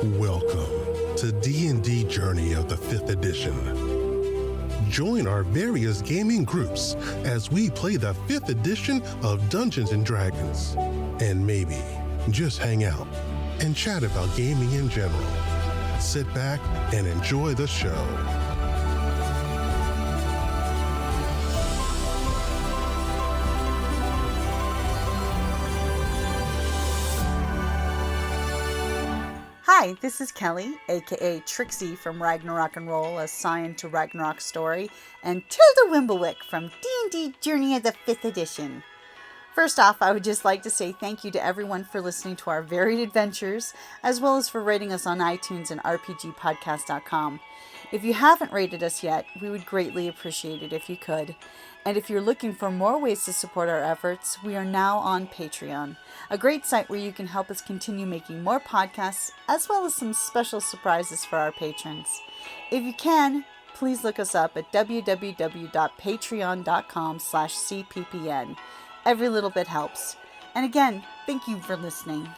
Welcome to D&D Journey of the 5th edition. Join our various gaming groups as we play the 5th edition of Dungeons & Dragons. And maybe just hang out and chat about gaming in general. Sit back and enjoy the show. Hi, this is Kelly, aka Trixie from Ragnarok and Roll, a Scion to Ragnarok story, and Tilda Wimblewick from D&D Journey of the 5th edition. First off, I would just like to say thank you to everyone for listening to our varied adventures, as well as for rating us on iTunes and rpgpodcast.com. If you haven't rated us yet, we would greatly appreciate it if you could. And if you're looking for more ways to support our efforts, we are now on Patreon, a great site where you can help us continue making more podcasts, as well as some special surprises for our patrons. If you can, please look us up at www.patreon.com/cppn. Every little bit helps. And again, thank you for listening.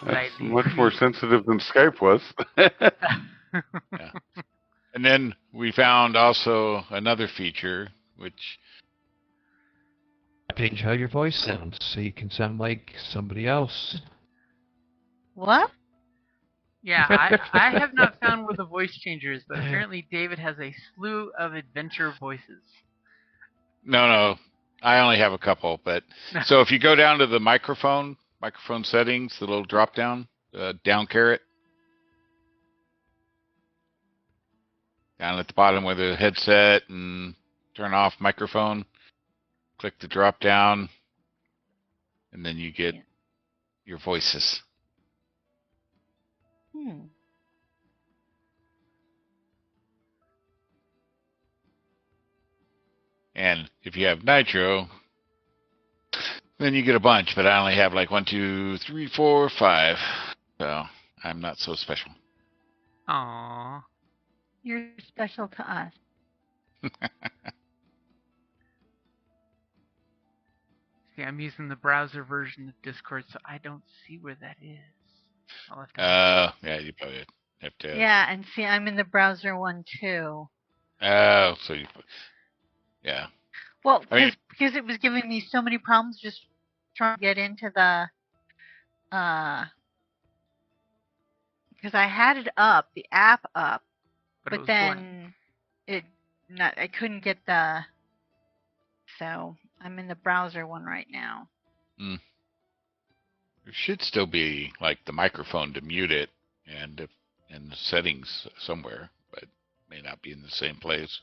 That's much more sensitive than Skype was. Yeah. And then we found also another feature, which change how your voice sounds so you can sound like somebody else. What? Yeah, I have not found where the voice changer is, but apparently David has a slew of adventure voices. No, I only have a couple. But so if you go down to the microphone settings, the little drop down, down caret, down at the bottom where the headset and turn off microphone, click the drop down, and then you get your voices. And if you have Nitro, then you get a bunch, but I only have like 1, 2, 3, 4, 5. So I'm not so special. Aww. You're special to us. See, I'm using the browser version of Discord, so I don't see where that is. I'll have to yeah, you probably have to. Yeah, and see, I'm in the browser one too. Oh, so you, yeah. Well, because it was giving me so many problems just trying to get into the, because I had it up, the app up, but then I couldn't get the, so I'm in the browser one right now. There should still be like the microphone to mute it and in the settings somewhere, but may not be in the same place.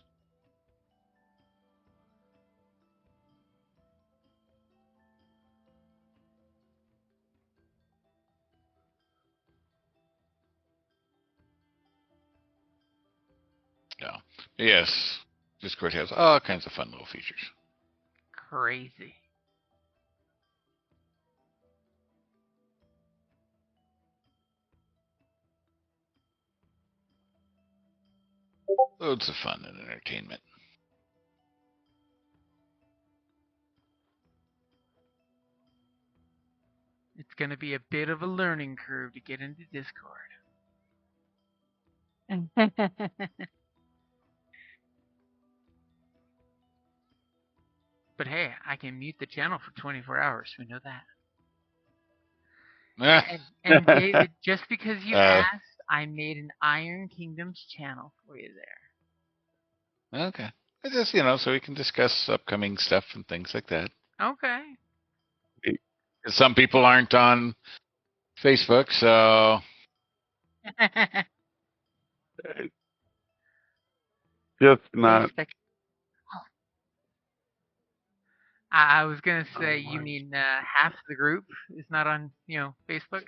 No. Yes, Discord has all kinds of fun little features. Crazy. Loads of fun and entertainment. It's going to be a bit of a learning curve to get into Discord. But hey, I can mute the channel for 24 hours. We know that. And David, just because you asked, I made an Iron Kingdoms channel for you there. Okay. It's just, so we can discuss upcoming stuff and things like that. Okay. Some people aren't on Facebook, so... Just not... I was going to say, you mean half the group is not on, Facebook?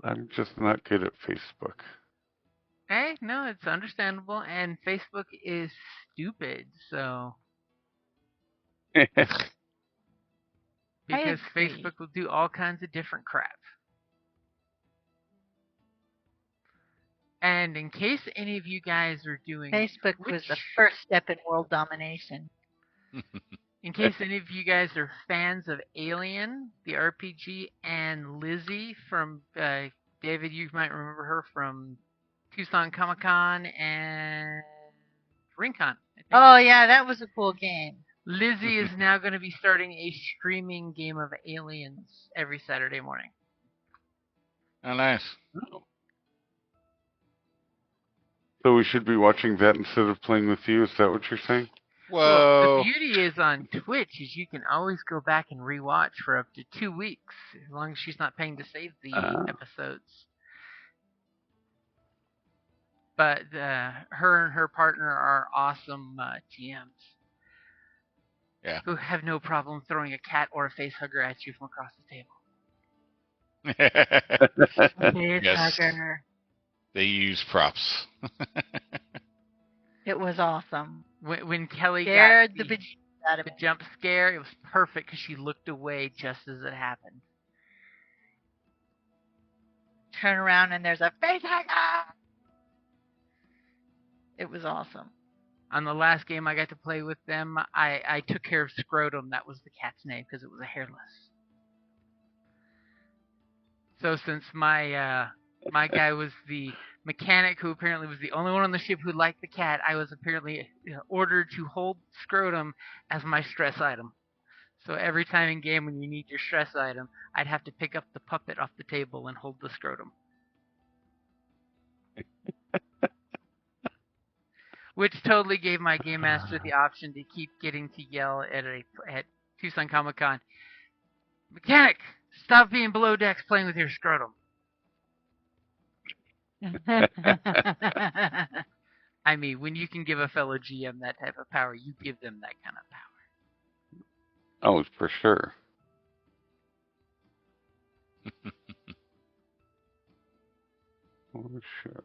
I'm just not good at Facebook. Hey, no, it's understandable, and Facebook is stupid, so... Because Facebook will do all kinds of different crap. And in case any of you guys are doing... Facebook was the first step in world domination. In case any of you guys are fans of Alien, the RPG, and Lizzie from David, you might remember her from Tucson Comic Con and RingCon. Oh yeah, that was a cool game. Lizzie is now going to be starting a streaming game of Aliens every Saturday morning. Oh, nice. So we should be watching that instead of playing with you. Is that what you're saying? Well, the beauty is on Twitch is you can always go back and rewatch for up to 2 weeks, as long as she's not paying to save the episodes. But her and her partner are awesome GMs. Yeah. Who have no problem throwing a cat or a face hugger at you from across the table. Face hugger. They use props. It was awesome. When Kelly scared got the jump scare, it was perfect because she looked away just as it happened. Turn around and there's a face hugger. It was awesome. On the last game I got to play with them, I took care of Scrotum. That was the cat's name because it was a hairless. So since my guy was the mechanic who apparently was the only one on the ship who liked the cat, I was apparently ordered to hold Scrotum as my stress item. So every time in game when you need your stress item, I'd have to pick up the puppet off the table and hold the Scrotum. Which totally gave my game master the option to keep getting to yell at Tucson Comic Con, "Mechanic, stop being below decks playing with your Scrotum." I mean, when you can give a fellow GM that type of power, you give them that kind of power. Oh, for sure. For sure.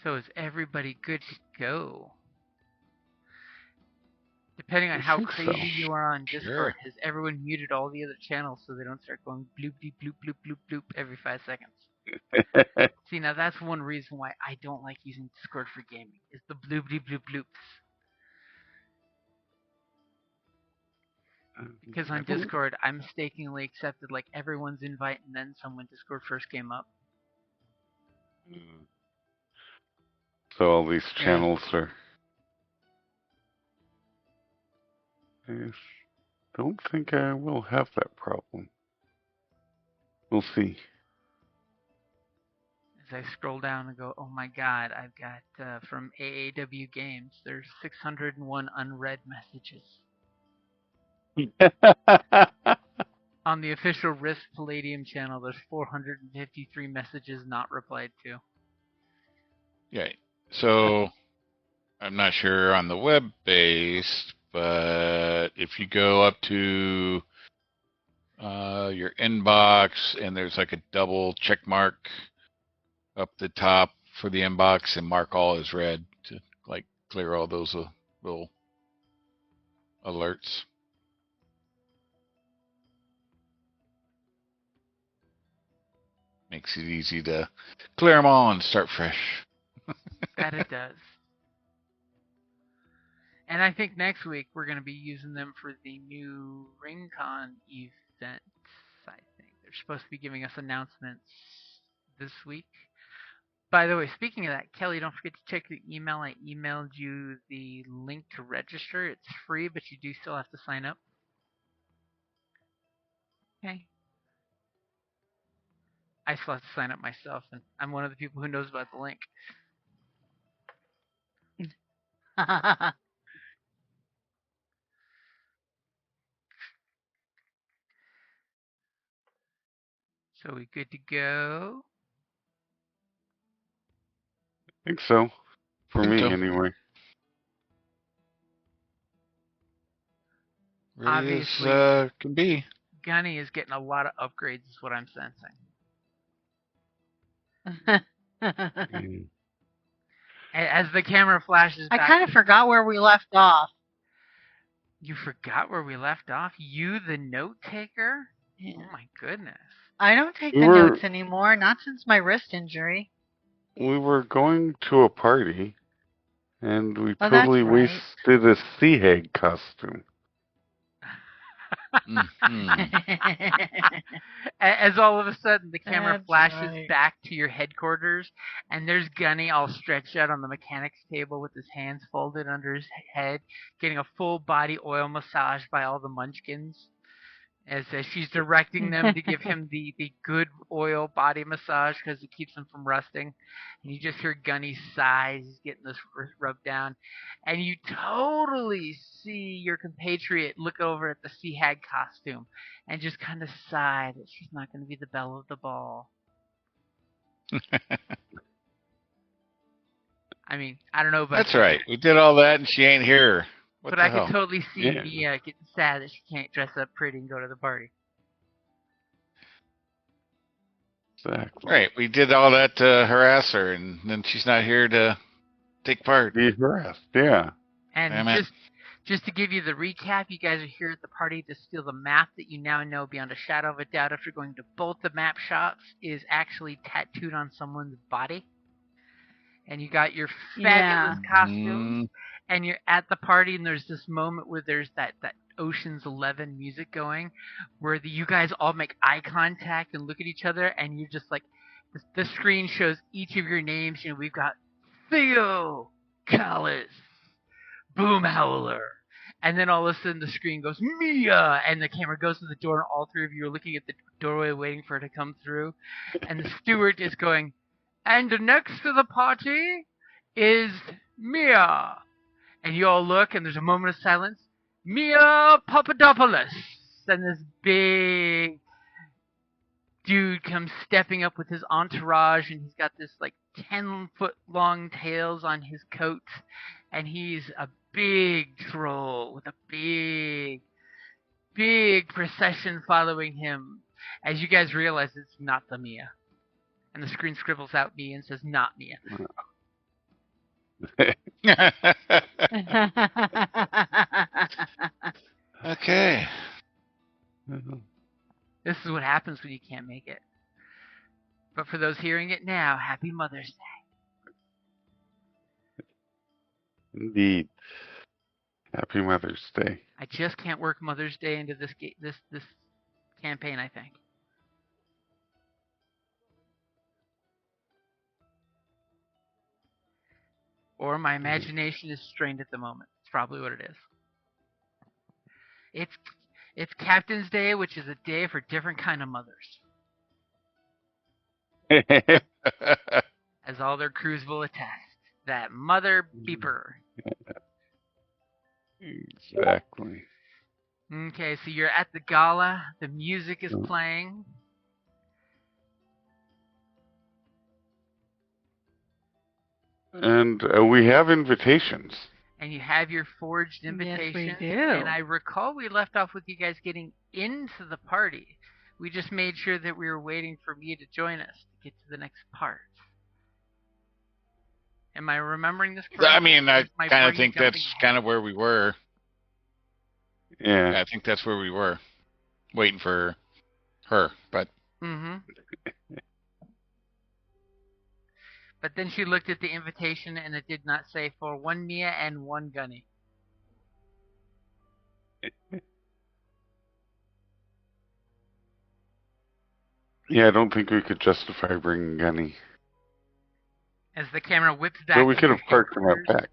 So is everybody good to go? Depending on how crazy you are on Discord, has everyone muted all the other channels so they don't start going bloop, bloop, bloop, bloop, bloop, bloop every 5 seconds? See, now that's one reason why I don't like using Discord for gaming, is the bloop, bloop, bloop, bloops. Because on Discord, I mistakenly accepted like everyone's invite and then when Discord first came up. So all these channels are... I don't think I will have that problem. We'll see. As I scroll down and go, oh my god, I've got, from AAW Games, there's 601 unread messages. On the official Rift Palladium channel, there's 453 messages not replied to. Yeah, so I'm not sure on the web-based, but if you go up to your inbox and there's like a double check mark up the top for the inbox and mark all as read to like clear all those little alerts. Makes it easy to clear them all and start fresh. That it does. And I think next week we're going to be using them for the new RingCon events, I think. They're supposed to be giving us announcements this week. By the way, speaking of that, Kelly, don't forget to check your email. I emailed you the link to register. It's free, but you do still have to sign up. Okay. I still have to sign up myself, and I'm one of the people who knows about the link. So we good to go? I think so. For me, anyway. Ready as can be. Gunny is getting a lot of upgrades, is what I'm sensing. As the camera flashes back... I kind of forgot where we left off. You forgot where we left off? You, the note taker? Yeah. Oh my goodness. I don't take the notes anymore, not since my wrist injury. we were going to a party, and we Oh, that's totally right. wasted a sea hag costume. As all of a sudden the camera That's flashes right. back to your headquarters, and there's Gunny all stretched out on the mechanics table with his hands folded under his head, getting a full body oil massage by all the munchkins. As she's directing them to give him the good oil body massage because it keeps him from rusting. And you just hear Gunny sighs, he's getting this rubbed down. And you totally see your compatriot look over at the sea hag costume and just kind of sigh that she's not going to be the belle of the ball. I mean, I don't know about That's right. We did all that and she ain't here. What but the I hell? could totally see Yeah. Mia getting sad that she can't dress up pretty and go to the party. Exactly. Right. We did all that to harass her, and then she's not here to take part. Be harassed, yeah. And Damn it. just to give you the recap, you guys are here at the party to steal the map that you now know beyond a shadow of a doubt after going to both the map shops is actually tattooed on someone's body. And you got your fabulous costumes, and you're at the party, and there's this moment where there's that Ocean's 11 music going, where you guys all make eye contact and look at each other, and you're just like, the screen shows each of your names. You know, we've got Theo, Callis, Boom Howler. And then all of a sudden the screen goes, Mia! And the camera goes to the door, and all three of you are looking at the doorway waiting for her to come through. And the steward is going, and next to the party is Mia. And you all look, and there's a moment of silence. Mia Papadopoulos. And this big dude comes stepping up with his entourage, and he's got this like 10-foot long tails on his coat, and he's a big troll with a big procession following him. As you guys realize, it's not the Mia, and the screen scribbles out Mia and says not Mia. Okay. This is what happens when you can't make it. But for those hearing it now, happy Mother's Day. Indeed. Happy Mother's Day. I just can't work Mother's Day into this campaign, I think. Or my imagination is strained at the moment. It's probably what it is. It's Captain's Day, which is a day for different kind of mothers, as all their crews will attest. That mother beeper. Exactly. Okay, so you're at the gala. The music is playing. And we have invitations. And you have your forged invitations. Yes, we do. And I recall we left off with you guys getting into the party. We just made sure that we were waiting for Mia to join us to get to the next part. Am I remembering this correctly? I mean, I Is my kind of brain think that's jumping kind of where we were. Yeah. I think that's where we were, waiting for her. But Mm-hmm. But then she looked at the invitation, and it did not say for one Mia and one Gunny. Yeah, I don't think we could justify bringing Gunny. As the camera whips back, But we to could your have parked him out headquarters, back.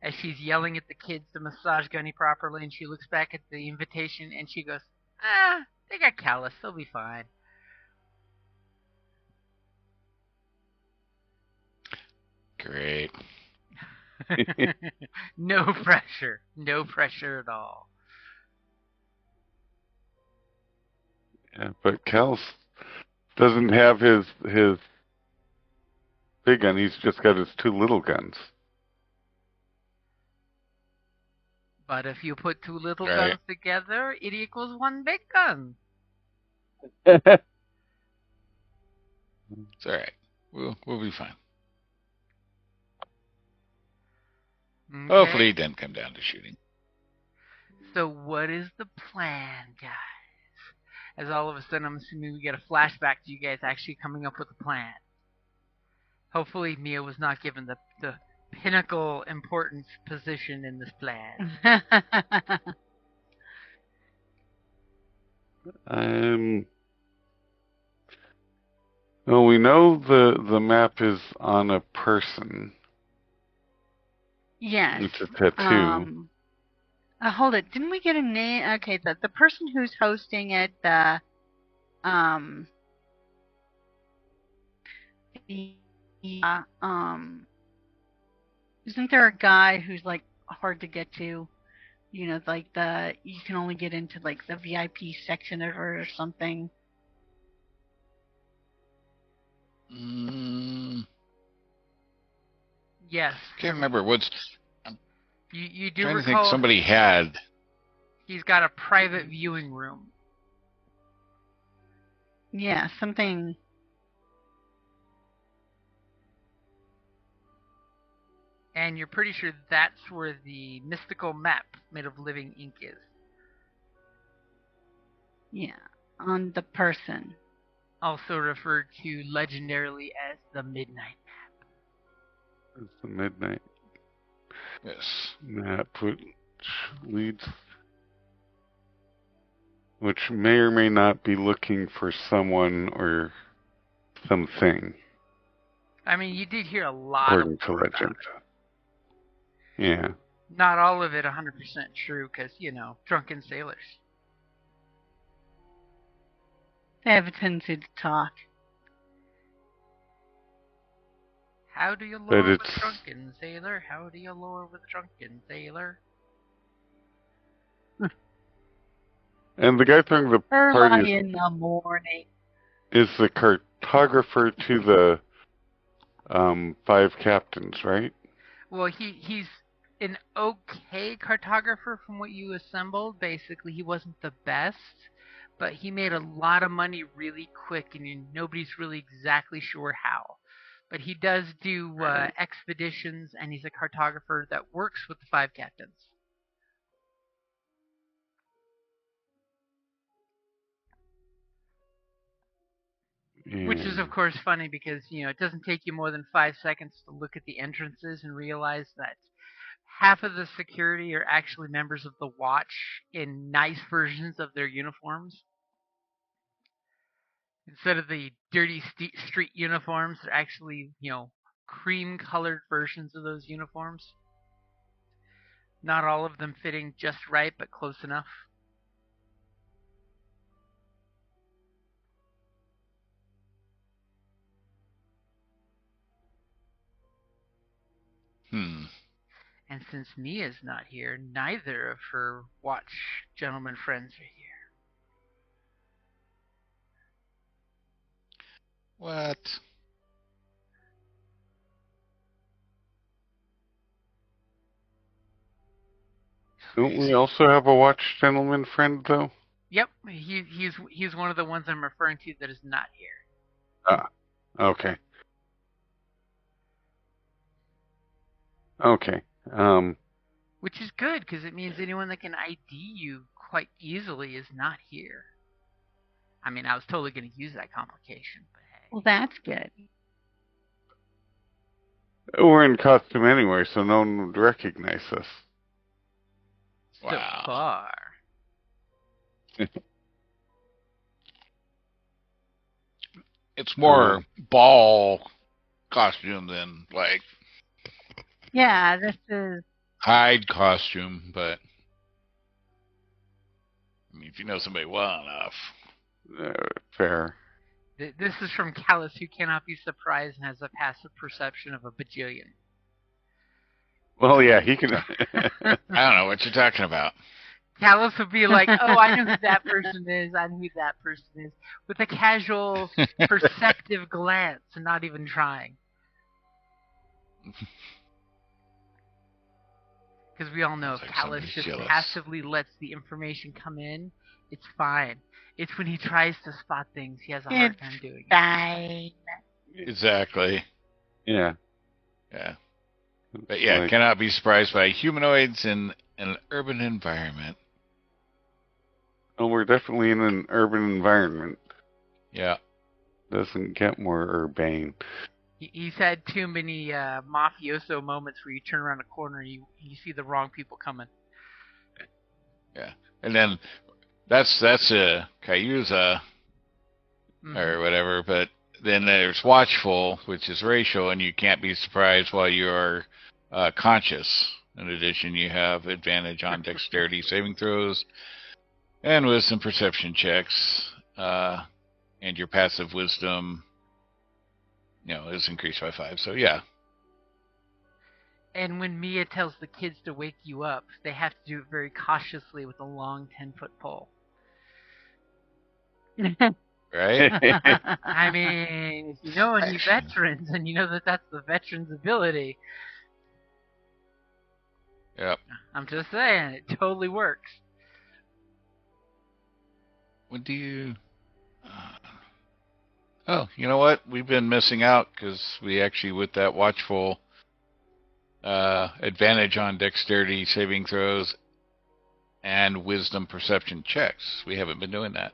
as she's yelling at the kids to massage Gunny properly, and she looks back at the invitation, and she goes, they got callus, they'll be fine. great. No pressure at all. Yeah, but Cal doesn't have his big gun. He's just got his two little guns. But if you put two little Right. guns together, it equals one big gun. It's all right. We'll be fine. Okay. Hopefully, it didn't come down to shooting. So what is the plan, guys? As all of a sudden, I'm assuming we get a flashback to you guys actually coming up with a plan. Hopefully Mia was not given the pinnacle importance position in this plan. Well, we know the map is on a person. Yes. It's a tattoo. Hold it. Didn't we get a name? Okay, the person who's hosting it, isn't there a guy who's like hard to get to? You know, like you can only get into like the VIP section of it or something. Yes. Can't remember what's. You do Trying recall. to think somebody had. He's got a private viewing room. Yeah, something. And you're pretty sure that's where the mystical map made of living ink is. Yeah, on the person. Also referred to legendarily as the Midnight Map. It's the midnight Yes. map, which may or may not be looking for someone or something. I mean, you did hear a lot According to of legend. Yeah. Not all of it 100% true, because, drunken sailors. They have a tendency to talk. How do you lure with a drunken sailor? How do you lure with a drunken sailor? And the guy throwing the party in the morning is the cartographer to the 5 captains, right? Well, he's an okay cartographer from what you assembled. Basically, he wasn't the best, but he made a lot of money really quick, and nobody's really exactly sure how. But he does do expeditions, and he's a cartographer that works with the 5 captains. Yeah. Which is, of course, funny because, it doesn't take you more than 5 seconds to look at the entrances and realize that half of the security are actually members of the Watch in nice versions of their uniforms. Instead of the dirty street uniforms, they're actually, cream-colored versions of those uniforms. Not all of them fitting just right, but close enough. And since Mia's not here, neither of her Watch gentlemen friends are here. What? Don't we also have a Watch gentleman friend, though? Yep, he's one of the ones I'm referring to that is not here. Ah, okay. Okay. Which is good, because it means anyone that can ID you quite easily is not here. I mean, I was totally going to use that complication, but hey. Well, that's good. We're in costume anyway, so no one would recognize us. So far. It's more ball costume than, like... Yeah, this is... Hide costume, but... I mean, if you know somebody well enough... Fair. This is from Callus, who cannot be surprised and has a passive perception of a bajillion. Well, yeah, he can... I don't know what you're talking about. Callus would be like, oh, I know who that person is, I know who that person is, with a casual, perceptive glance and not even trying. Because we all know if Callus just passively lets the information come in, it's fine. It's when he tries to spot things, he has a hard time doing it. Exactly. Yeah. Yeah. But yeah, cannot be surprised by humanoids in an urban environment. Well, we're definitely in an urban environment. Yeah. Doesn't get more urbane. He's had too many mafioso moments where you turn around a corner and you see the wrong people coming. Yeah, and then that's a Cayusa or whatever, but then there's watchful, which is racial, and you can't be surprised while you are conscious. In addition, you have advantage on dexterity saving throws and wisdom perception checks, and your passive wisdom, is increased by 5. So yeah. And when Mia tells the kids to wake you up, they have to do it very cautiously with a long 10-foot pole. Right? I mean, if you know any veterans, and you know that that's the veteran's ability. Yep. I'm just saying, it totally works. What do you... Oh, you know what? We've been missing out because we actually, with that watchful advantage on dexterity saving throws and wisdom perception checks, we haven't been doing that.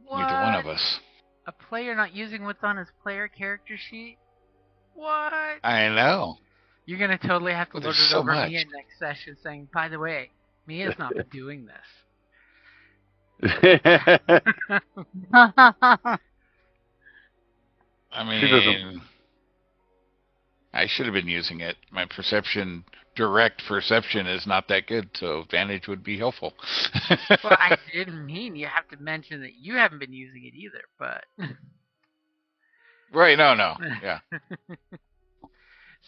What? Neither one of us. A player not using what's on his player character sheet? What? I know. You're going to totally have to Well, look there's it so over much. Mia next session saying, by the way, Mia's not been doing this. I She doesn't. mean, I should have been using it. My direct perception is not that good, so advantage would be helpful. Well, I didn't mean you have to mention that you haven't been using it either, but... Right, no, yeah.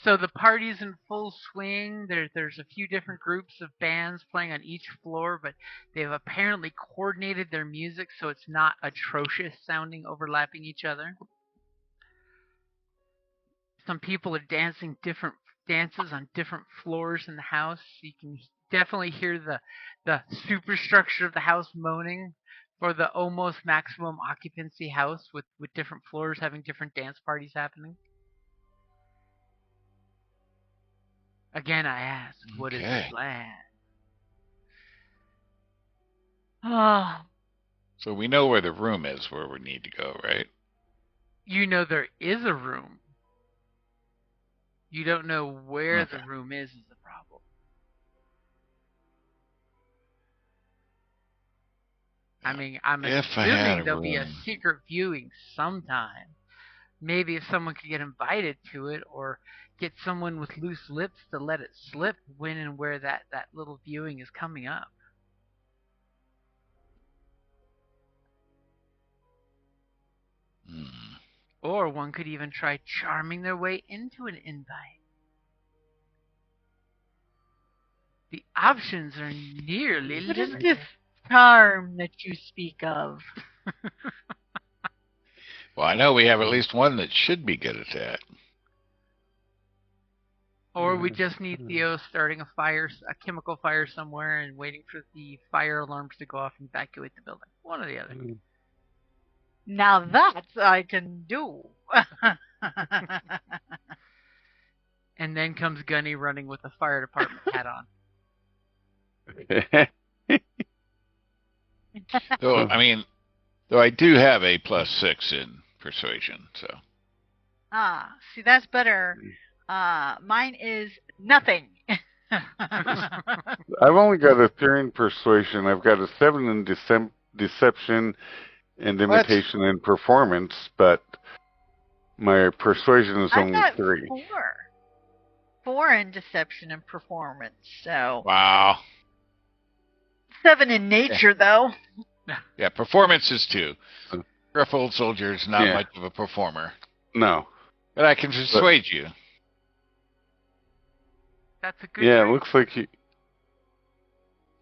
So the party's in full swing. There's a few different groups of bands playing on each floor, but they've apparently coordinated their music so it's not atrocious sounding overlapping each other. Some people are dancing different dances on different floors in the house. You can definitely hear the superstructure of the house moaning for the almost maximum occupancy house with different floors having different dance parties happening. Again, I ask, what is the plan? Oh. So we know where the room is where we need to go, right? You know there is a room. You don't know where the room is the problem. I mean, I'm assuming there'll be a secret viewing sometime. Maybe if someone could get invited to it, or get someone with loose lips to let it slip when and where that little viewing is coming up. Or one could even try charming their way into an invite. The options are nearly What is limited. this charm that you speak of? Well, I know we have at least one that should be good at that. Or we just need Theo starting a chemical fire somewhere and waiting for the fire alarms to go off and evacuate the building. One or the other. Now that I can do. And then comes Gunny running with a fire department hat on. Though I do have a +6 in persuasion, so. See, that's better. Mine is nothing. I've only got a 3 in persuasion. I've got a 7 in deception and imitation and performance, but my persuasion is only 3. 4 in deception and performance. So. Wow. 7 in nature, though. Yeah, performance is 2. Gruff old soldier is not much of a performer. No. But I can persuade you. That's a good it looks like he...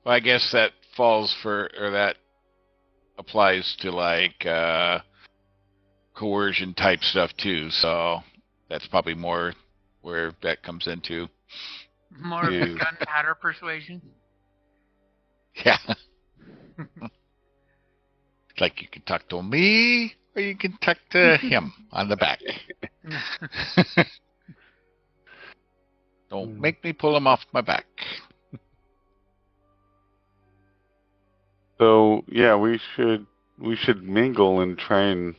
Well, I guess that that applies to, like, coercion type stuff, too. So that's probably more where that comes into. More of the gunpowder persuasion? Yeah. Like you can talk to me, or you can talk to him on the back. Don't make me pull him off my back. So yeah, we should mingle and try and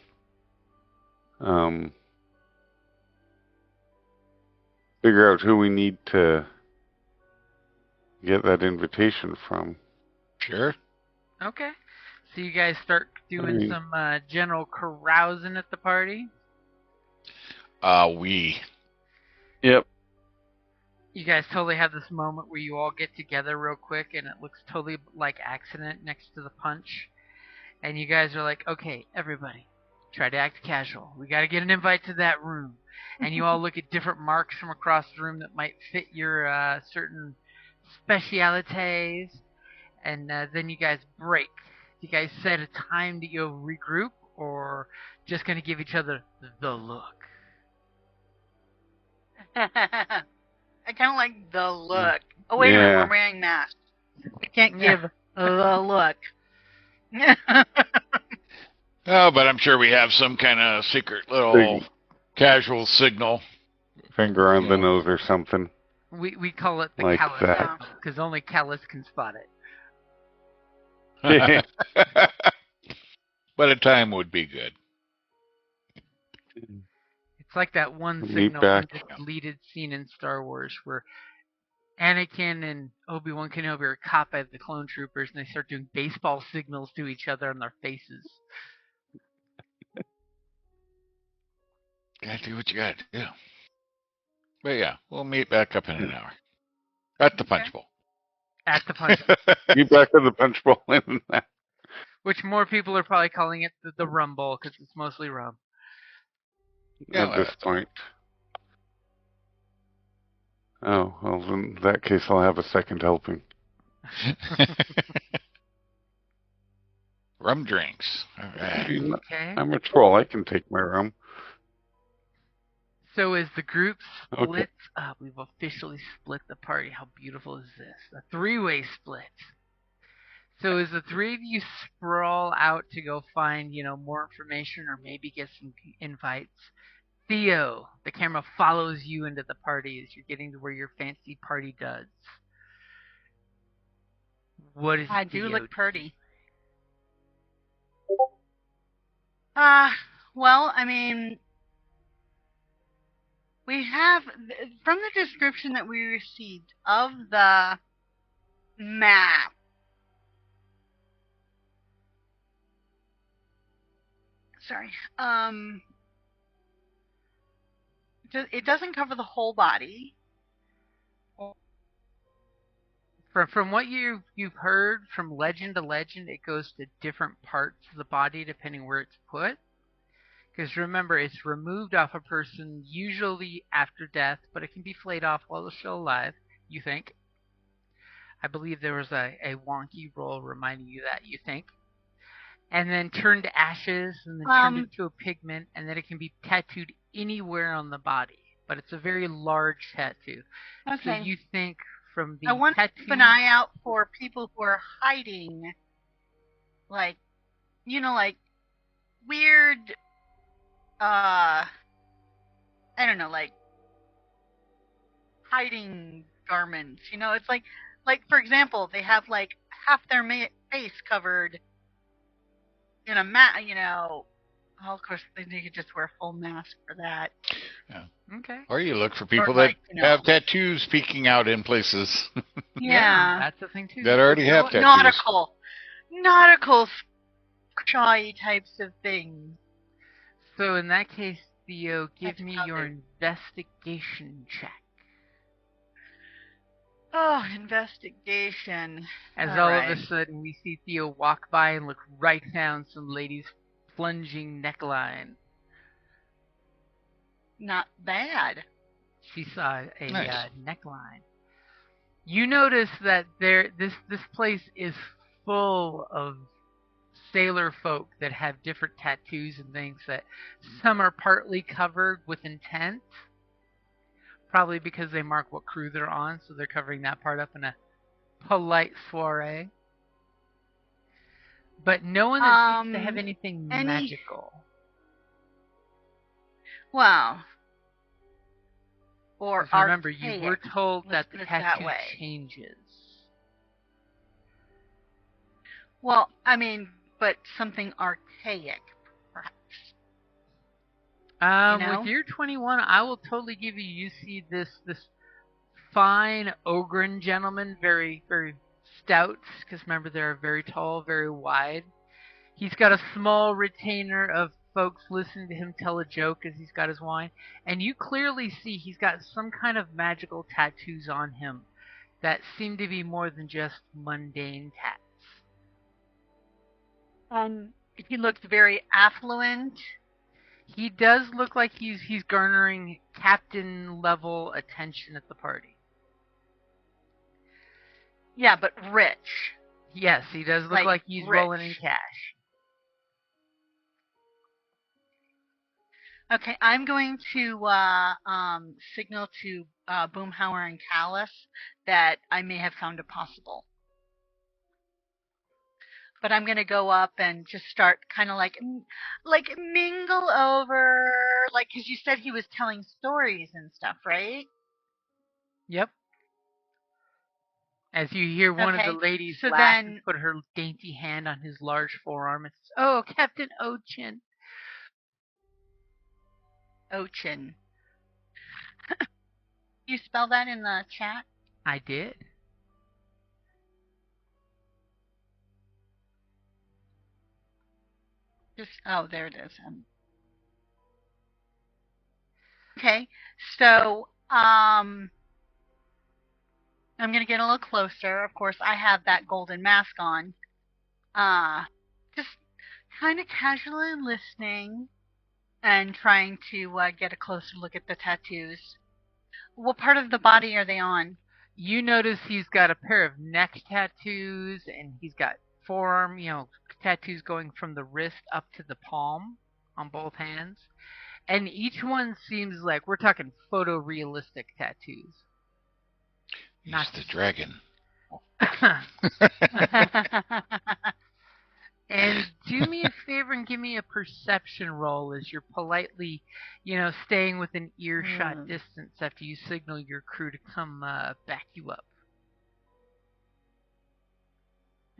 figure out who we need to get that invitation from. Sure. Okay. So you guys start doing some general carousing at the party? Yep. You guys totally have this moment where you all get together real quick and it looks totally like accident next to the punch. And you guys are like, okay, everybody, try to act casual. We got to get an invite to that room. And you all look at different marks from across the room that might fit your certain specialities. And then you guys break. Do you guys set a time to go regroup or just going to give each other the look? I kind of like the look. Oh, wait a minute, we're wearing masks. We can't give the look. Oh, but I'm sure we have some kind of secret little casual signal. Finger on the nose or something. We call it the like callus that. because only callus can spot it. But a time would be good. It's like that one signal in the deleted scene in Star Wars where Anakin and Obi-Wan Kenobi are caught by the clone troopers and they start doing baseball signals to each other on their faces. Gotta do what you gotta do. But yeah, we'll meet back up in an hour. At the punch bowl. At the punch bowl. Meet back at the punch bowl. Which more people are probably calling it the rum bowl because it's mostly rum. At this point. Oh, well, in that case, I'll have a second helping. Rum drinks. All right. Okay. I'm a troll. I can take my rum. So as the group splits up, we've officially split the party. How beautiful is this? A three-way split. So as the three of you sprawl out to go find, more information or maybe get some invites, Theo, the camera follows you into the party as you're getting to where your fancy party does. What is I Theo do look pretty. Well, I mean, we have, from the description that we received of the map, it doesn't cover the whole body. From what you've heard, from legend to legend, it goes to different parts of the body depending where it's put. Because remember, it's removed off a person usually after death, but it can be flayed off while they're still alive, you think. I believe there was a wonky roll reminding you that, you think. And then turned to ashes, and then turned into a pigment, and then it can be tattooed anywhere on the body. But it's a very large tattoo. Okay. So you think from the I want to keep an eye out for people who are hiding, like weird, I don't know, like hiding garments. It's like for example, they have like half their face covered in a mat. Well, of course, they could just wear a full mask for that. Yeah. Okay. Or you look for people that have tattoos peeking out in places. Yeah, that's the thing too. That already have tattoos. Nautical, shy types of things. So in that case, Theo, give me your investigation check. Oh, investigation. As all of a sudden we see Theo walk by and look right down some lady's plunging neckline. Not bad. She saw a neckline. You notice that this place is full of sailor folk that have different tattoos and things that some are partly covered with intent. Probably because they mark what crew they're on, so they're covering that part up in a polite soiree. But no one that seems to have anything magical. Wow. Or remember, archaic. You were told that the tattoo that changes. Well, I mean, but something archaic, perhaps. With your 21, I will totally give you. You see this fine ogrun gentleman, very very stout. Because remember, they're very tall, very wide. He's got a small retainer of folks listening to him tell a joke as he's got his wine, and you clearly see he's got some kind of magical tattoos on him that seem to be more than just mundane tats. He looks very affluent. He does look like he's garnering captain level attention at the party. Yeah, but rich. Yes, he does look like he's rich. rolling in cash. Okay, I'm going to signal to Boomhauer and Callus that I may have found it possible. But I'm going to go up and just start kind of like mingle over, because you said he was telling stories and stuff, right? Yep. As you hear one of the ladies laugh and put her dainty hand on his large forearm and says, "Oh, Captain Ochin." Ochin. You spell that in the chat? I did. There it is. Okay, so I'm going to get a little closer. Of course, I have that golden mask on. Just kind of casually listening and trying to get a closer look at the tattoos. What part of the body are they on? You notice he's got a pair of neck tattoos, and he's got forearm, tattoos going from the wrist up to the palm on both hands. And each one seems like we're talking photorealistic tattoos. He's the dragon. And do me a favor and give me a perception roll as you're politely, staying within earshot distance after you signal your crew to come back you up.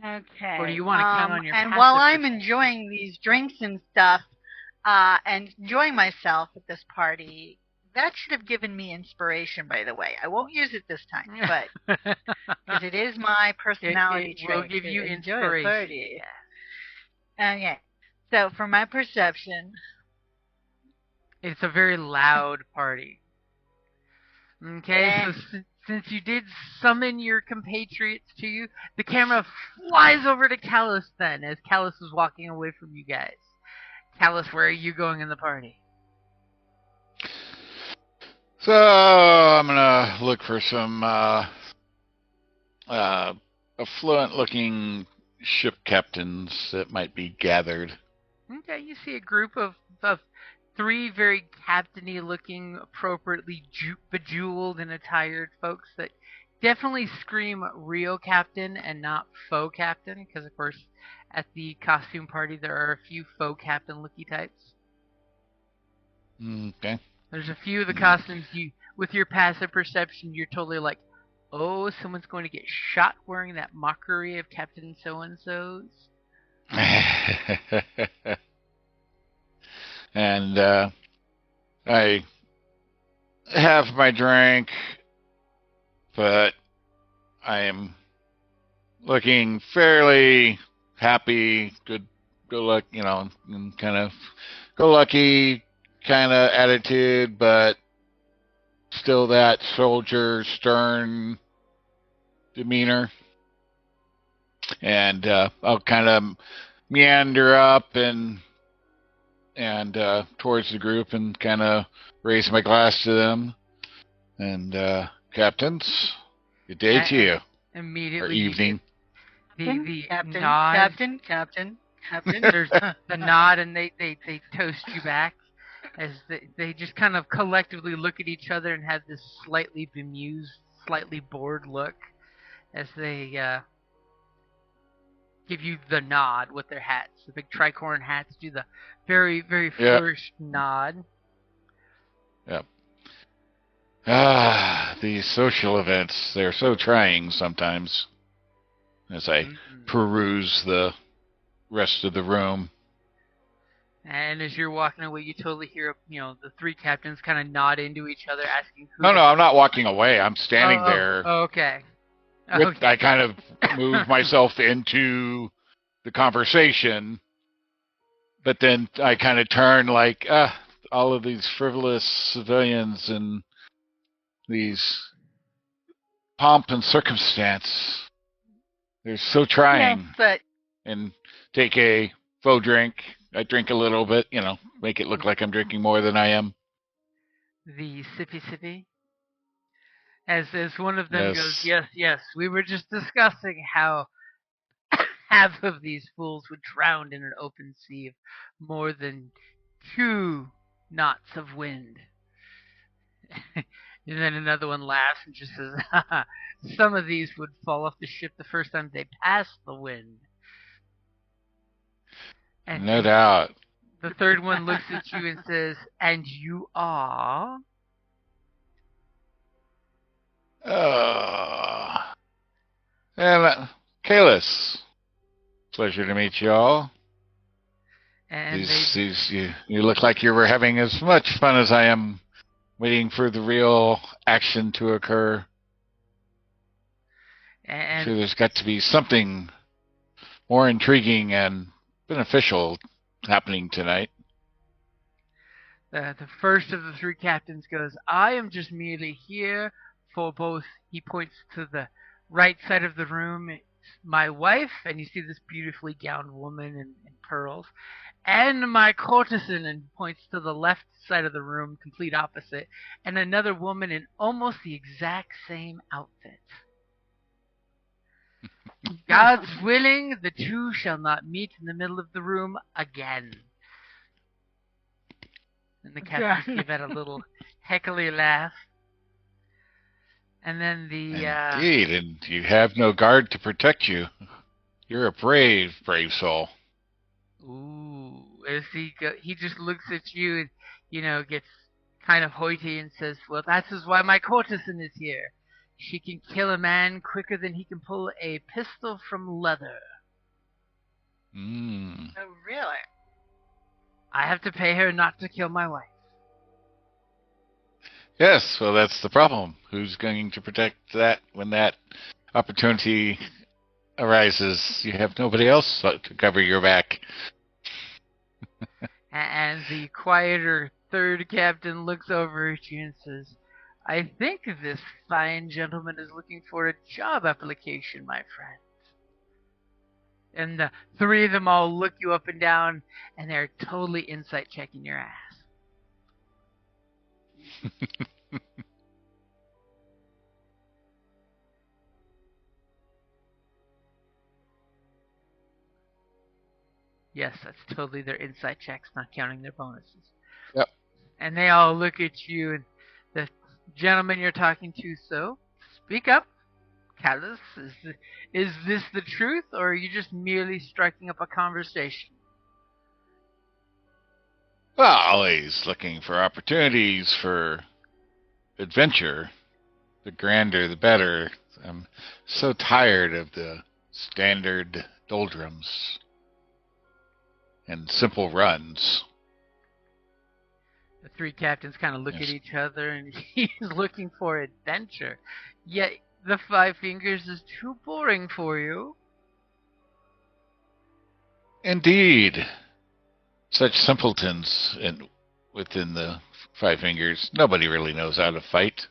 Okay. Or do you want to count on your And while I'm enjoying these drinks and stuff, and enjoying myself at this party, that should have given me inspiration, by the way. I won't use it this time, but because it is my personality trait. It will give you inspiration. Party. Okay. So for my perception, it's a very loud party. Okay, so since you did summon your compatriots to you, the camera flies over to Callus then, as Callus is walking away from you guys. Callus, where are you going in the party? So I'm gonna look for some affluent-looking ship captains that might be gathered. Okay, you see a group of three very captainy-looking, appropriately bejeweled and attired folks that definitely scream real captain and not faux captain, because of course at the costume party there are a few faux captain-looky types. Okay. There's a few of the costumes with your passive perception, you're totally like, oh, someone's going to get shot wearing that mockery of Captain So-and-so's. And I have my drink, but I am looking fairly happy, good luck, and kind of go-lucky kind of attitude, but still that soldier, stern demeanor. And I'll kind of meander up and towards the group and kind of raise my glass to them. And captains, good day to you. Immediately. Or evening. The Captain, nod. Captain. There's the nod, and they toast you back as they just kind of collectively look at each other and have this slightly bemused, slightly bored look as they give you the nod with their hats. The big tricorn hats do the very, very flourished nod. Yep. These social events, they're so trying sometimes. As I peruse the rest of the room. And as you're walking away, you totally hear, the three captains kind of nod into each other, asking who. No, I'm not walking away. I'm standing there. Oh, okay. I kind of move myself into the conversation, but then I kind of turn like, all of these frivolous civilians and these pomp and circumstance. They're so trying. Yes, but... And take a faux drink. I drink a little bit, make it look like I'm drinking more than I am. The sippy. As one of them goes, yes, we were just discussing how half of these fools would drown in an open sea of more than 2 knots of wind. And then another one laughs and just says, some of these would fall off the ship the first time they passed the wind. And no doubt. The third one looks at you and says, and you are? Kalis. Pleasure to meet you all. And you look like you were having as much fun as I am waiting for the real action to occur. And so there's got to be something more intriguing and beneficial happening tonight. The first of the 3 captains goes, I am just merely here for both, he points to the right side of the room, my wife, and you see this beautifully gowned woman in pearls, and my courtesan, and points to the left side of the room, complete opposite, and another woman in almost the exact same outfit. God's willing, the 2 shall not meet in the middle of the room again. And the captain gave out a little heckly laugh. And then Indeed, and you have no guard to protect you. You're a brave soul. Ooh, as he just looks at you and, gets kind of hoity and says, well, that is why my courtesan is here. She can kill a man quicker than he can pull a pistol from leather. Oh, really? I have to pay her not to kill my wife. Yes, well, that's the problem. Who's going to protect that when that opportunity arises? You have nobody else to cover your back. And the quieter third captain looks over at you and says, I think this fine gentleman is looking for a job application, my friend. And the 3 of them all look you up and down, and they're totally insight checking your ass. Yes, that's totally their insight checks, not counting their bonuses. Yep. And they all look at you, and the gentleman you're talking to, so speak up, Kalis. Is this the truth, or are you just merely striking up a conversation? Well, always looking for opportunities for adventure. The grander, the better. I'm so tired of the standard doldrums and simple runs. The 3 captains kind of look at each other, and he's looking for adventure. Yet the 5 fingers is too boring for you. Indeed. Such simpletons within the 5 fingers. Nobody really knows how to fight.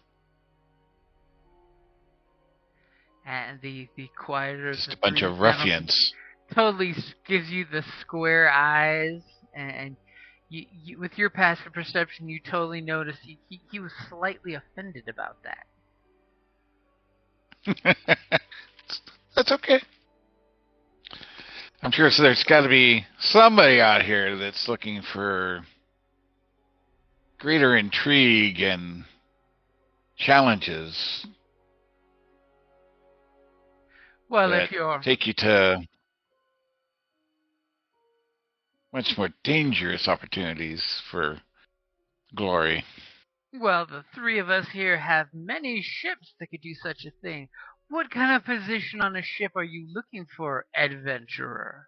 And the quieter... Just a bunch of ruffians. Totally gives you the square eyes, and you with your passive perception, you totally notice he was slightly offended about that. That's okay. I'm sure there's got to be somebody out here that's looking for greater intrigue and challenges. Well, if you're... take you to much more dangerous opportunities for glory. Well, the 3 of us here have many ships that could do such a thing. What kind of position on a ship are you looking for, adventurer?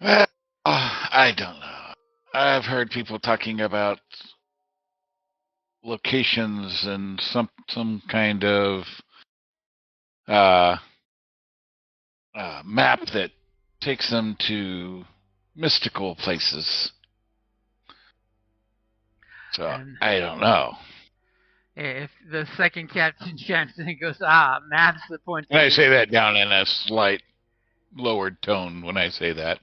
Well, I don't know. I've heard people talking about locations and some kind of map that takes them to mystical places. So I don't know. If the second captain chimes in and goes, maps that point to... And I say that down in a slight lowered tone when I say that.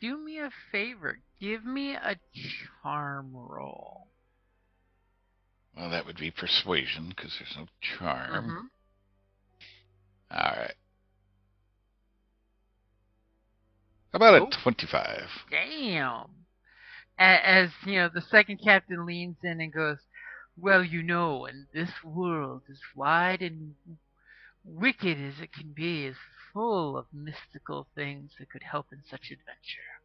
Do me a favor. Give me a charm roll. Well, that would be persuasion, because there's no charm. Mm-hmm. All right. How about a 25? Damn. As, the second captain leans in and goes, well, and this world, as wide and wicked as it can be, is full of mystical things that could help in such adventure.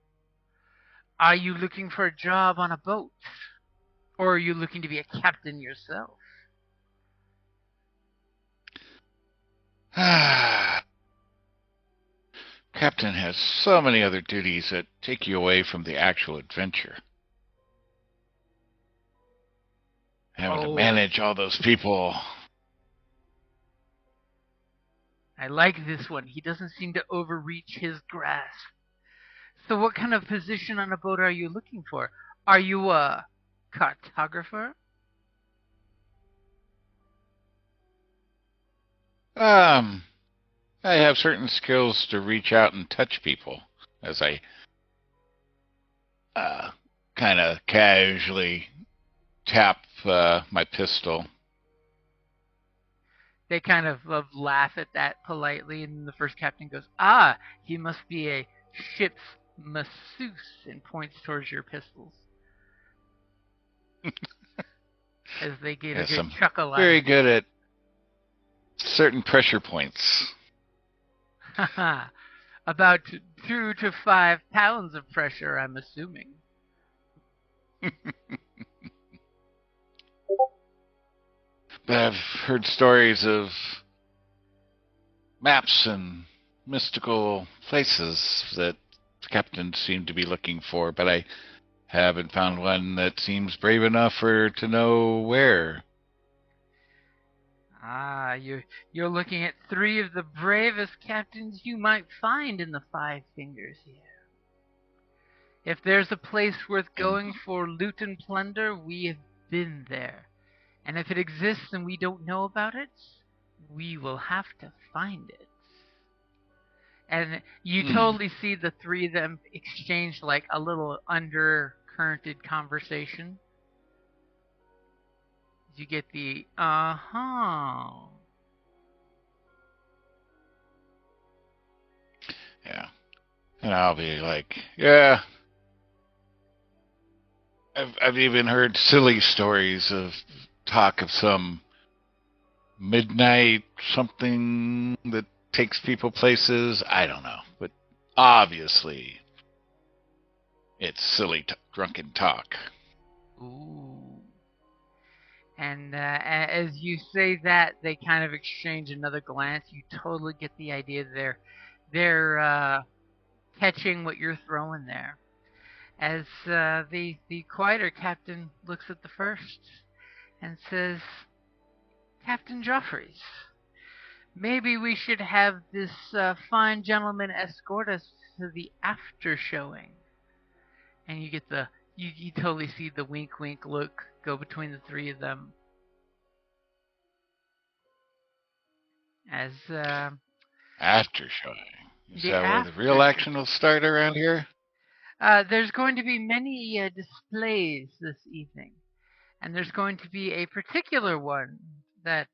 Are you looking for a job on a boat? Or are you looking to be a captain yourself? Captain has so many other duties that take you away from the actual adventure. Having to manage all those people. I like this one. He doesn't seem to overreach his grasp. So what kind of position on a boat are you looking for? Are you a cartographer? I have certain skills to reach out and touch people as I kind of casually tap my pistol. They kind of laugh at that politely, and the first captain goes, he must be a ship's masseuse, and points towards your pistols. As they get a good chuckle out. Very good at certain pressure points. About 2 to 5 pounds of pressure, I'm assuming. But I've heard stories of maps and mystical places that captains seem to be looking for, but I haven't found one that seems brave enough to know where. You're looking at 3 of the bravest captains you might find in the 5 Fingers here. If there's a place worth going for loot and plunder, we have been there. And if it exists and we don't know about it, we will have to find it. And you totally see the 3 of them exchange like a little undercurrented conversation. You get the, Yeah. And I'll be like, yeah. I've even heard silly stories of talk of some midnight something that takes people places. I don't know. But obviously, it's silly drunken talk. Ooh. And as you say that, they kind of exchange another glance. You totally get the idea they're catching what you're throwing there. As the quieter captain looks at the first and says, Captain Joffreys, maybe we should have this fine gentleman escort us to the after showing. And you get you totally see the wink wink look go between the 3 of them. As after showing. Is that where the real action will start around here? There's going to be many displays this evening. And there's going to be a particular one that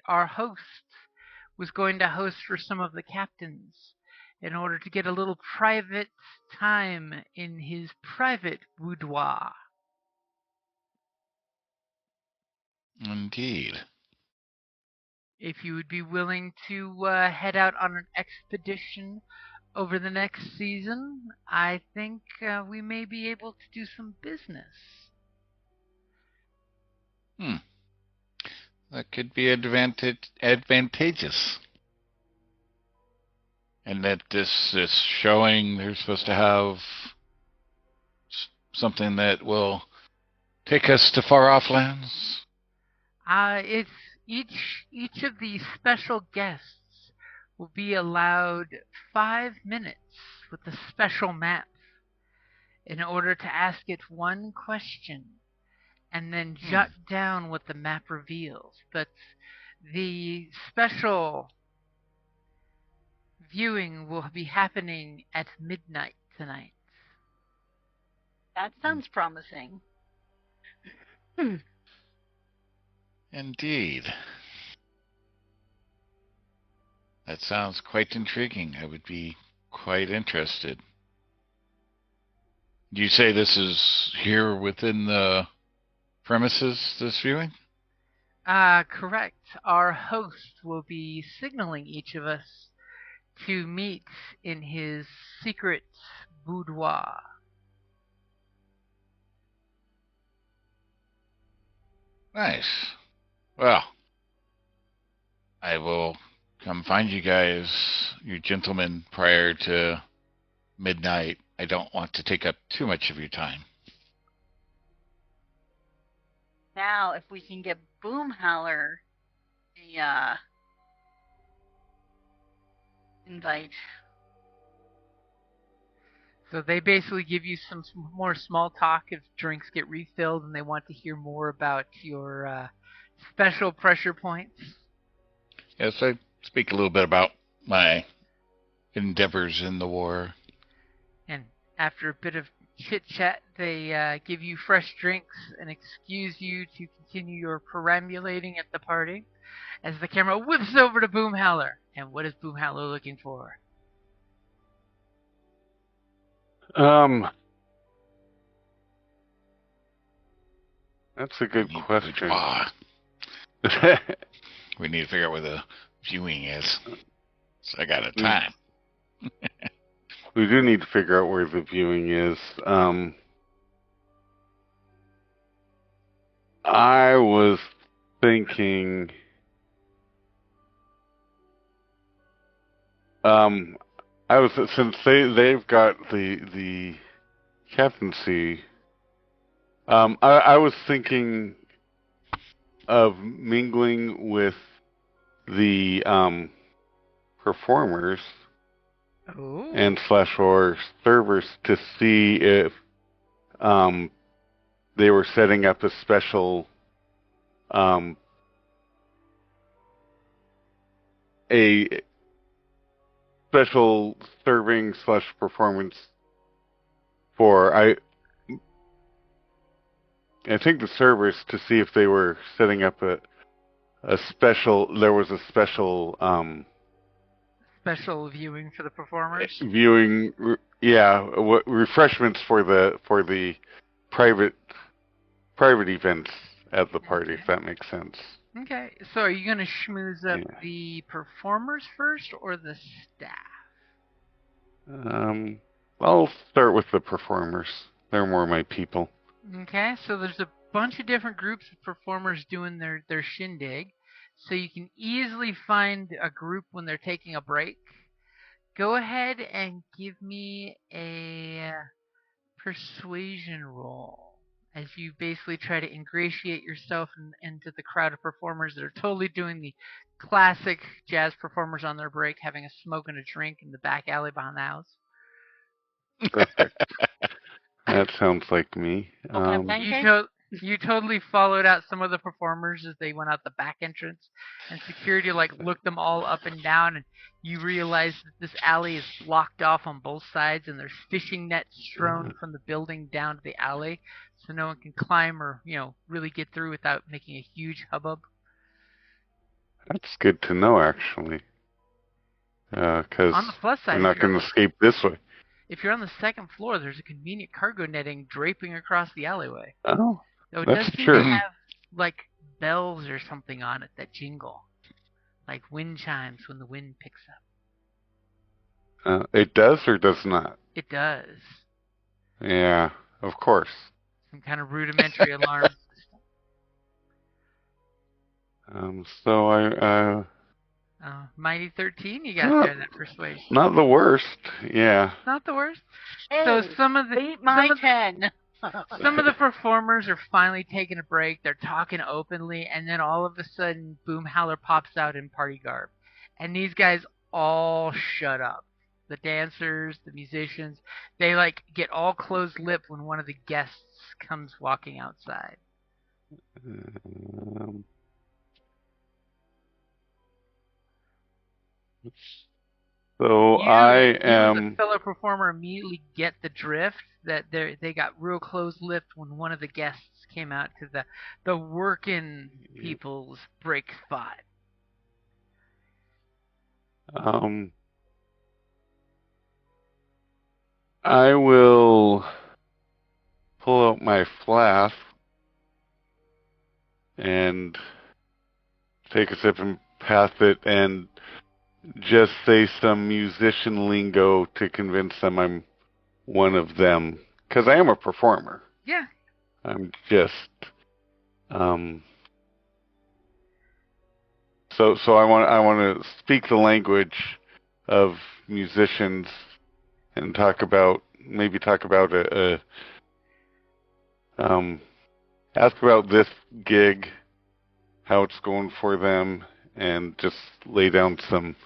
our host was going to host for some of the captains in order to get a little private time in his private boudoir. Indeed. If you would be willing to head out on an expedition over the next season, I think we may be able to do some business. That could be advantageous. And that this is showing they're supposed to have something that will take us to far off lands? It's each of the special guests will be allowed 5 minutes with a special map in order to ask it one question and then jot down what the map reveals. But the special viewing will be happening at midnight tonight. That sounds promising. Indeed. That sounds quite intriguing. I would be quite interested. Do you say this is here within the premises, this viewing? Correct. Our host will be signaling each of us to meet in his secret boudoir. Nice. Well, I will come find you guys, you gentlemen, prior to midnight. I don't want to take up too much of your time. Now, if we can get Boomhowler the invite. So they basically give you some more small talk if drinks get refilled and they want to hear more about your special pressure points. Yes, I speak a little bit about my endeavors in the war. And after a bit of chit-chat, they give you fresh drinks and excuse you to continue your perambulating at the party as the camera whips over to Boomhowler. And what is Boomhowler looking for? That's a good question. We need to figure out where the viewing is. So I got a time. We do need to figure out where the viewing is. I was thinking... since they've got the captaincy, I was thinking of mingling with the performers and / or servers to see if they were setting up a special special serving / performance for I think the servers, to see if they were setting up a special. There was a special special viewing for the performers. Viewing, refreshments for the private events at the party. If that makes sense. Okay, so are you going to schmooze up the performers first or the staff? I'll start with the performers. They're more my people. Okay, so there's a bunch of different groups of performers doing their shindig. So you can easily find a group when they're taking a break. Go ahead and give me a persuasion roll as you basically try to ingratiate yourself into the crowd of performers that are totally doing the classic jazz performers on their break, having a smoke and a drink in the back alley behind the house. Perfect. That sounds like me. You totally followed out some of the performers as they went out the back entrance, and security looked them all up and down, and you realize that this alley is blocked off on both sides, and there's fishing nets strewn from the building down to the alley, so no one can climb or really get through without making a huge hubbub. That's good to know, actually, because on the plus side, I'm not going to escape this way. If you're on the second floor, there's a convenient cargo netting draping across the alleyway. Oh, so it that's does seem true. to have bells or something on it that jingle, like wind chimes when the wind picks up. It does or does not? It does. Yeah, of course. Some kind of rudimentary alarm system. So I Mighty 13 you got there, that persuasion. Not the worst, yeah. Not the worst. Hey, so some of the beat my 10. Some of the performers are finally taking a break. They're talking openly, and then all of a sudden, Boom Howler pops out in party garb. And these guys all shut up. The dancers, the musicians, they get all closed-lipped when one of the guests comes walking outside. So I am. The fellow performer immediately get the drift that they got real close-lipped when one of the guests came out to the working people's break spot. I will pull out my flask and take a sip and pass it and just say some musician lingo to convince them I'm one of them. Because I am a performer. Yeah. I'm just... So I want to speak the language of musicians and talk about ask about this gig, how it's going for them, and just lay down some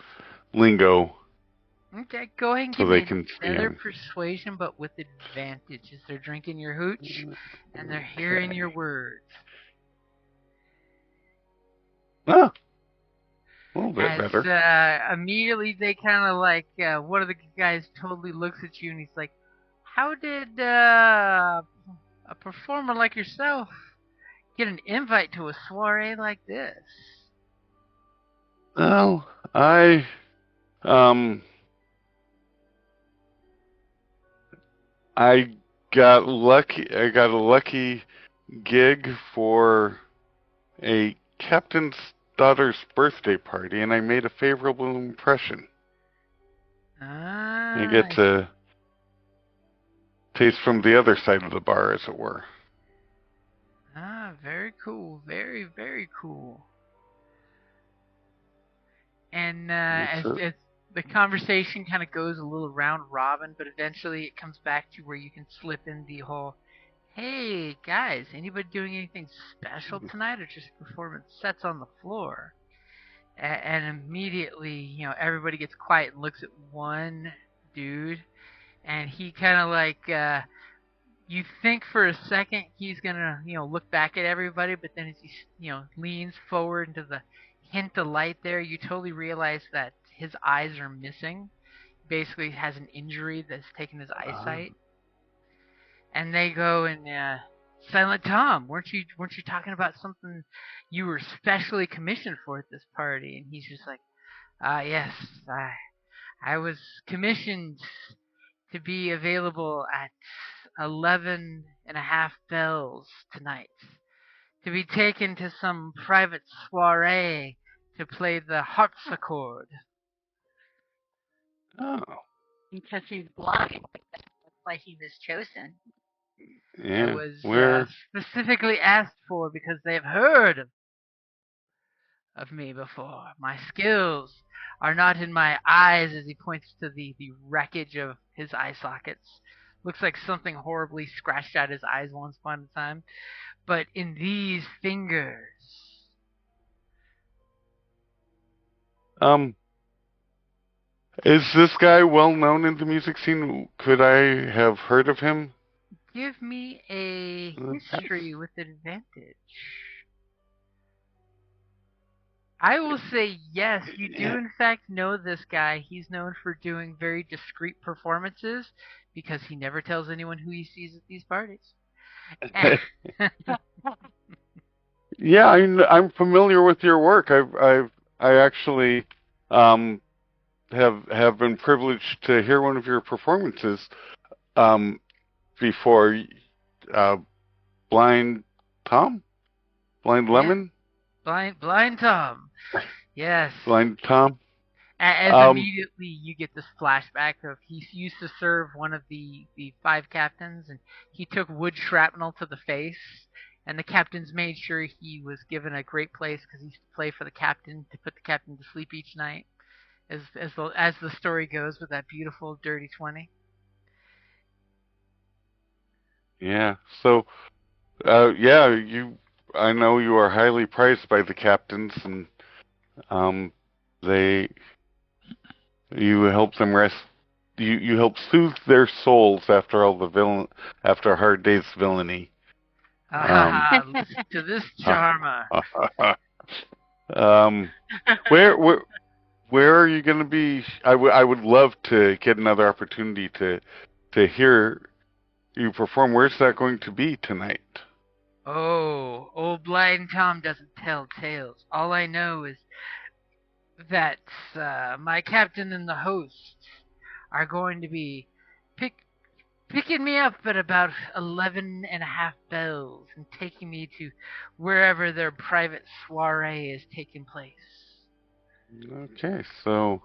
lingo. Okay, go ahead and so give they me can another persuasion, but with advantage. They're drinking your hooch, and they're hearing your words. Ah, a little bit better. Immediately they kind of one of the guys totally looks at you, and he's like, how did a performer like yourself get an invite to a soiree like this? Well, I got lucky. I got a lucky gig for a captain's daughter's birthday party, and I made a favorable impression. I get to taste from the other side of the bar, as it were. Very cool. Very, very cool. And as the conversation kind of goes a little round robin, but eventually it comes back to where you can slip in the whole, hey, guys, anybody doing anything special tonight or just performing sets on the floor? And immediately, everybody gets quiet and looks at one dude, and he kind of you think for a second he's going to, look back at everybody, but then as he, leans forward into the hint of light there, you totally realize that his eyes are missing. Basically has an injury that's taken his eyesight. And they go and Silent Tom, weren't you talking about something you were specially commissioned for at this party? And he's just like, yes, I was commissioned to be available at 11 and a half bells tonight, to be taken to some private soiree to play the harpsichord. Oh. Because he's blind. That's why he was chosen. Yeah. It was specifically asked for because they've heard of me before. My skills are not in my eyes, as he points to the wreckage of his eye sockets. Looks like something horribly scratched out his eyes once upon a time. But in these fingers. Is this guy well known in the music scene? Could I have heard of him? Give me a history with advantage. I will say yes, you do in fact know this guy. He's known for doing very discreet performances because he never tells anyone who he sees at these parties. Yeah, I'm familiar with your work. I actually have been privileged to hear one of your performances before. Blind Tom? Blind Lemon? Yeah. Blind Tom. Yes. Blind Tom. As immediately you get this flashback of he used to serve one of the 5 captains, and he took wood shrapnel to the face, And the captain's made sure he was given a great place because he used to play for the captain to put the captain to sleep each night, as the story goes with that beautiful dirty 20. Yeah. So, I know you are highly prized by the captains, and you help them rest. You help soothe their souls after after a hard day's villainy. Listen to this charmer. Where are you going to be? I would love to get another opportunity to hear you perform. Where's that going to be tonight? Oh, old Blind Tom doesn't tell tales. All I know is that my captain and the host are going to be picking me up at about 11 and a half bells and taking me to wherever their private soiree is taking place. Okay, so...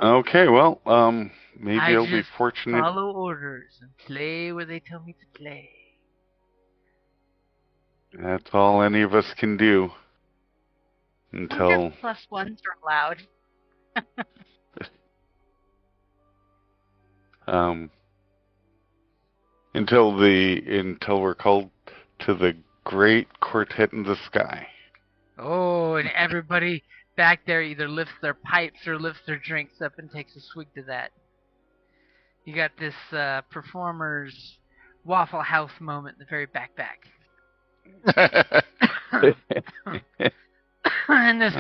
Okay, well, maybe I'll be fortunate. Follow orders and play where they tell me to play. That's all any of us can do. Until... plus ones are allowed. until we're called to the great quartet in the sky. Oh, and everybody back there either lifts their pipes or lifts their drinks up and takes a swig to that. You got this performer's Waffle House moment in the very back. And this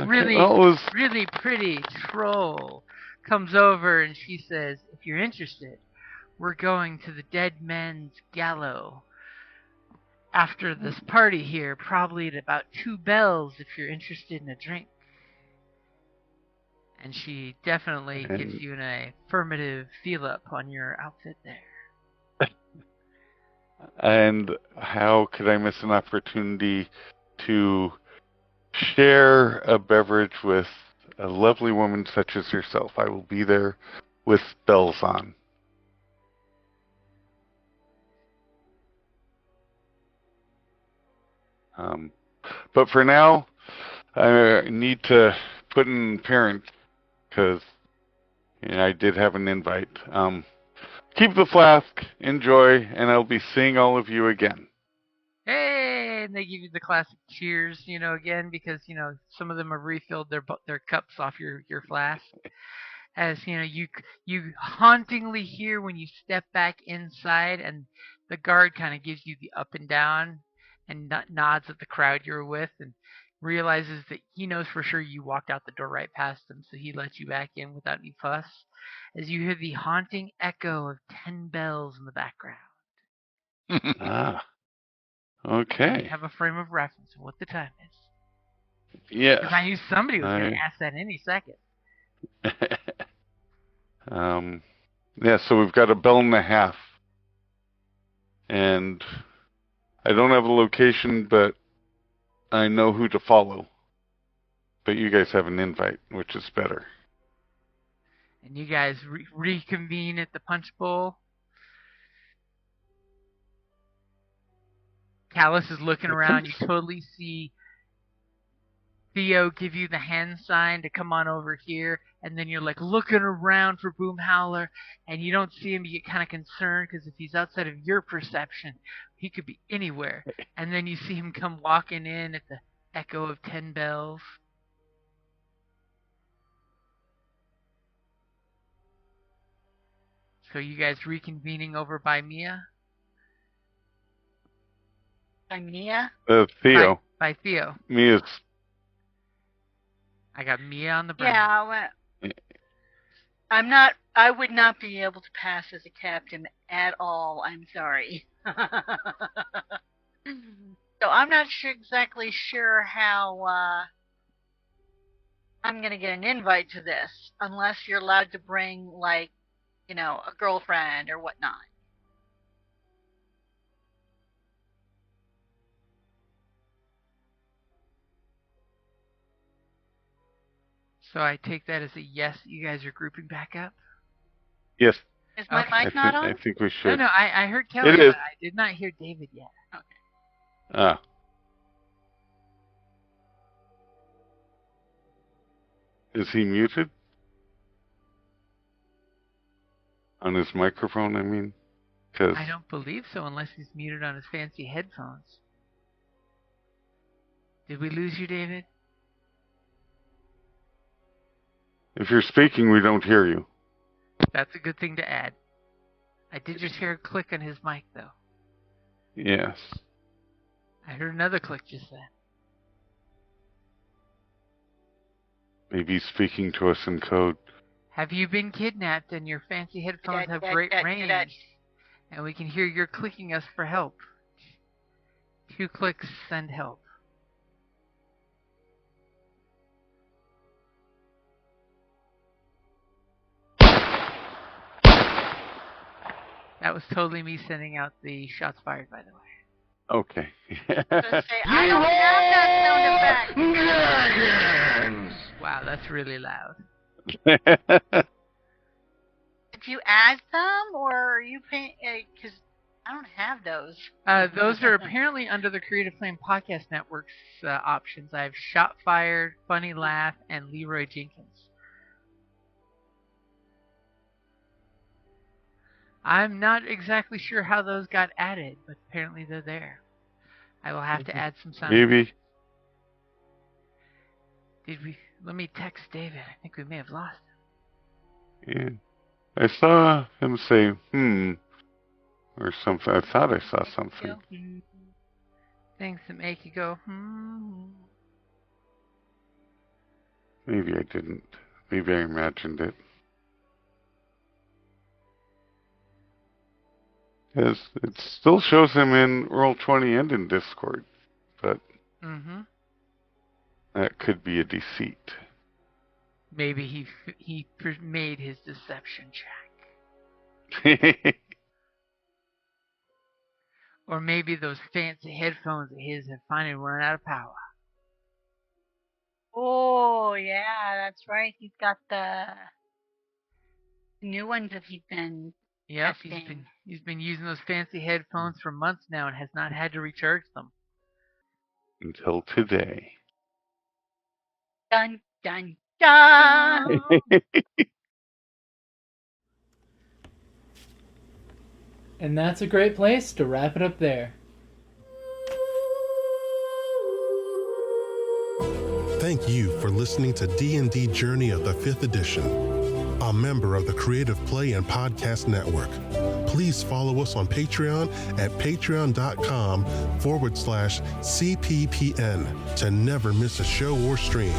really pretty troll comes over and she says, if you're interested, we're going to the Dead Men's Gallows after this party here, probably at about 2 bells if you're interested in a drink. And she definitely gives you an affirmative feel up on your outfit there. And how could I miss an opportunity to share a beverage with a lovely woman such as yourself? I will be there with bells on. But for now, I need to put in parent because I did have an invite. Keep the flask, enjoy, and I'll be seeing all of you again. Hey, and they give you the classic cheers, again, because, some of them have refilled their cups off your flask. As, you hauntingly hear when you step back inside and the guard kind of gives you the up and down and nods at the crowd you're with and realizes that he knows for sure you walked out the door right past him, so he lets you back in without any fuss, as you hear the haunting echo of 10 bells in the background. Okay. You have a frame of reference of what the time is. Yeah. Because I knew somebody was going to ask that any second. So we've got 1.5 bells. And I don't have a location, but I know who to follow. But you guys have an invite, which is better. And you guys reconvene at the punch bowl. Callus is looking around. You totally see Theo give you the hand sign to come on over here, and then you're like looking around for Boom Howler, and you don't see him. You get kind of concerned because if he's outside of your perception, he could be anywhere. And then you see him come walking in at the echo of 10 bells. So you guys reconvening over by Mia? By Mia? Theo. By Theo. Mia's. I got Mia on the brain. Yeah, I would not be able to pass as a captain at all. I'm sorry. So I'm not exactly sure how I'm going to get an invite to this, unless you're allowed to bring, like, a girlfriend or whatnot. So I take that as a yes, you guys are grouping back up? Yes. Is my Okay. mic not on? I think we should. No, I heard Kelly, It is. but I did not hear David yet. Okay. Ah. Is he muted? On his microphone, I mean? 'Cause I don't believe so unless he's muted on his fancy headphones. Did we lose you, David? if you're speaking, we don't hear you. That's a good thing to add. I did just hear a click on his mic, though. Yes. I heard another click just then. Maybe he's speaking to us in code. Have you been kidnapped and your fancy headphones have great range? And we can hear you're clicking us for help. 2 clicks, send help. That was totally me sending out the shots fired, by the way. Okay. Just say, I don't have that sound effect. Wow, that's really loud. Did you add them, or are you paying? Because I don't have those. Those are apparently under the Creative Flame Podcast Network's options. I have Shot Fired, Funny Laugh, and Leroy Jenkins. I'm not exactly sure how those got added, but apparently they're there. I will have to add some sound. Maybe. Did we? Let me text David. I think we may have lost him. Yeah. I saw him say, or something. I thought I saw something. Things that make you go, Maybe I didn't. Maybe I imagined it. It still shows him in Roll20 and in Discord, but that could be a deceit. Maybe he made his deception check. Or maybe those fancy headphones of his have finally run out of power. Oh, yeah, that's right. He's got the new ones that he's been testing. He's been using those fancy headphones for months now and has not had to recharge them. Until today. Dun, dun, dun! And that's a great place to wrap it up there. Thank you for listening to D&D Journey of the 5th Edition, a member of the Creative Play and Podcast Network. Please follow us on Patreon at patreon.com/CPPN to never miss a show or stream.